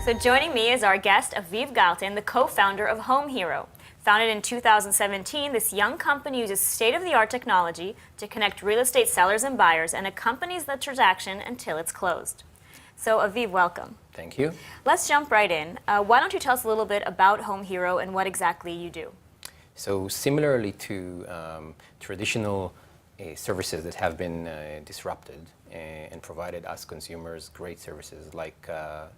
So joining me is our guest, Aviv Garten, the co-founder of HomeHero. Founded in 2017, this young company uses state-of-the-art technology to connect real estate sellers and buyers and accompanies the transaction until it's closed. So Aviv, welcome. Thank you. Let's jump right in. Why don't you tell us a little bit about HomeHero and what exactly you do? So similarly to traditional services that have been disrupted and provided us consumers great services like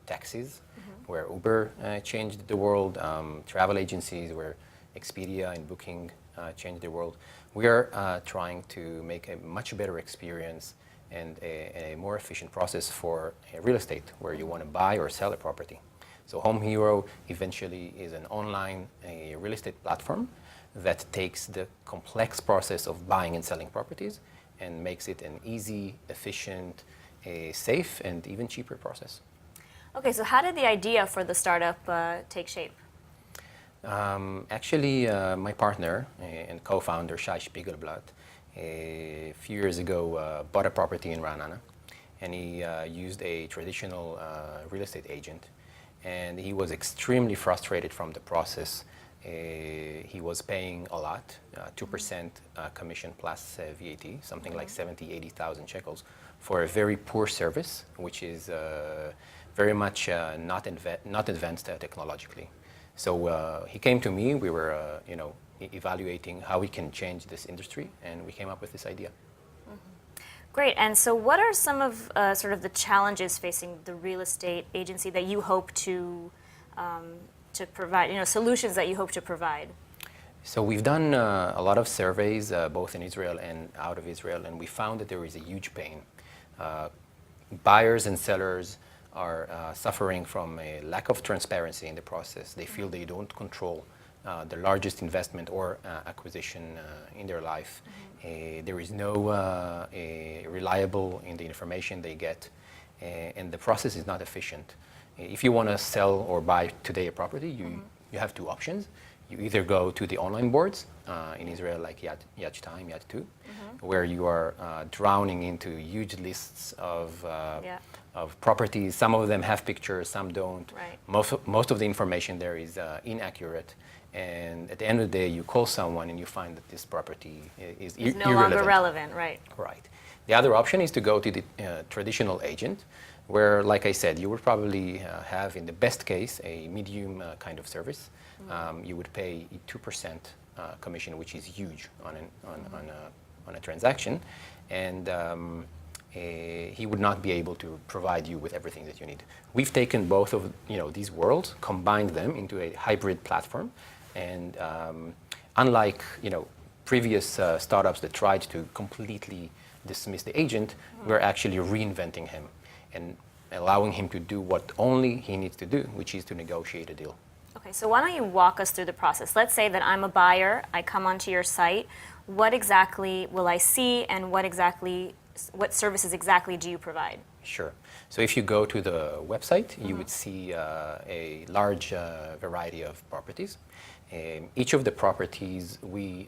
taxis, where Uber changed the world, travel agencies where Expedia and Booking changed the world, we are trying to make a much better experience and a more efficient process for real estate where you want to buy or sell a property. So HomeHero eventually is an online real estate platform that takes the complex process of buying and selling properties and makes it an easy, efficient, safe, and even cheaper process. Okay, so how did the idea for the startup take shape? Actually, my partner and co-founder, Shai Spiegelblatt, a few years ago bought a property in Ra'anana, and he used a traditional real estate agent, and he was extremely frustrated from the process. He was paying a lot, 2% commission plus VAT, something like 70,000, 80,000 shekels, for a very poor service, which is very much not advanced technologically. So he came to me. We were, evaluating how we can change this industry, and we came up with this idea. Great. And so, what are some of sort of the challenges facing the real estate agency that you hope to provide? Solutions that you hope to provide. So we've done a lot of surveys, both in Israel and out of Israel, and we found that there is a huge pain. Buyers and sellers are suffering from a lack of transparency in the process. They feel they don't control the largest investment or acquisition in their life. There is no reliable in the information they get, and the process is not efficient. If you want to sell or buy today a property, you have two options. You either go to the online boards in Israel, like Yad 2, where you are drowning into huge lists of properties. Some of them have pictures, some don't. Right. Most of the information there is inaccurate. And at the end of the day, you call someone and you find that this property is no irrelevant. longer relevant, right? Right. The other option is to go to the traditional agent, where, like I said, you would probably have, in the best case, a medium kind of service. You would pay 2% commission, which is huge on a transaction, and he would not be able to provide you with everything that you need. We've taken both of these worlds, combined them into a hybrid platform, and unlike previous startups that tried to completely dismiss the agent, we're actually reinventing him and allowing him to do what only he needs to do, which is to negotiate a deal. Okay, so why don't you walk us through the process? Let's say that I'm a buyer, I come onto your site. What exactly will I see, and what services exactly do you provide? Sure. So if you go to the website, you would see a large variety of properties. Each of the properties we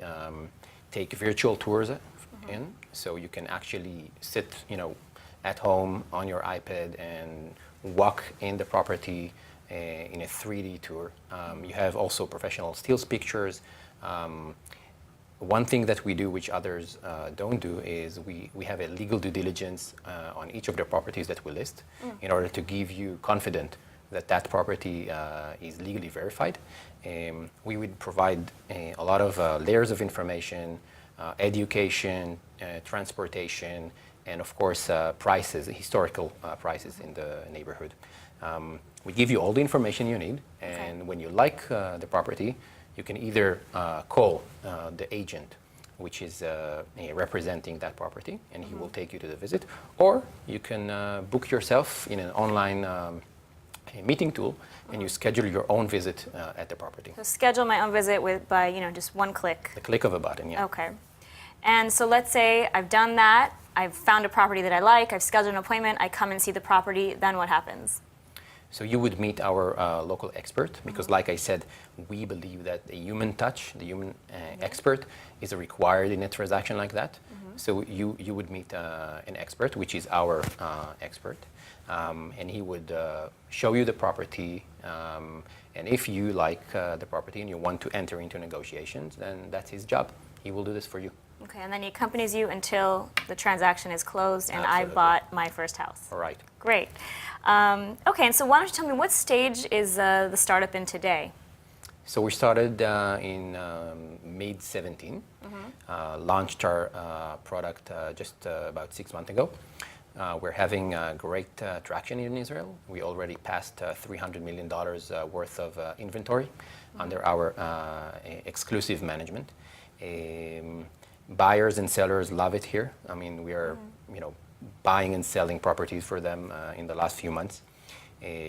take virtual tours in, so you can actually sit, at home on your iPad and walk in the property in a 3D tour. You have also professional stills pictures. One thing that we do, which others don't do, is we have a legal due diligence on each of the properties that we list in order to give you confidence that that property is legally verified. We would provide a lot of layers of information, education, transportation, and of course prices, historical prices in the neighborhood. We give you all the information you need, and when you like the property, you can either call the agent, which is representing that property, and he will take you to the visit, or you can book yourself in an online meeting tool, and you schedule your own visit at the property. So schedule my own visit by just one click. The click of a button, yeah. Okay. And so let's say I've done that, I've found a property that I like, I've scheduled an appointment, I come and see the property, then what happens? So you would meet our local expert, because like I said, we believe that the human touch, the human expert, is required in a transaction like that. So you would meet an expert, which is our expert, and he would show you the property. And if you like the property and you want to enter into negotiations, then that's his job. He will do this for you. Okay, and then he accompanies you until the transaction is closed and Absolutely. I bought my first house. All right. Great. Okay, and so why don't you tell me what stage is the startup in today? So we started in mid 17, launched our product just about 6 months ago. We're having great traction in Israel. We already passed $300 million worth of inventory under our exclusive management. Buyers and sellers love it here. I mean, we are, buying and selling properties for them in the last few months,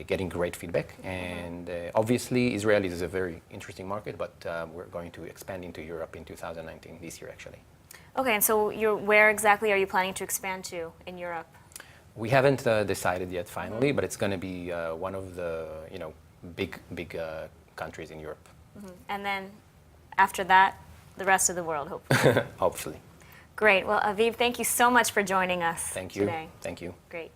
getting great feedback. And obviously, Israel is a very interesting market, but we're going to expand into Europe in 2019, this year actually. Okay, and so where exactly are you planning to expand to in Europe? We haven't decided yet finally, but it's going to be one of the, big countries in Europe. And then after that, the rest of the world, hopefully. Hopefully. Great. Well, Aviv, thank you so much for joining us Thank you. today. Thank you. Great.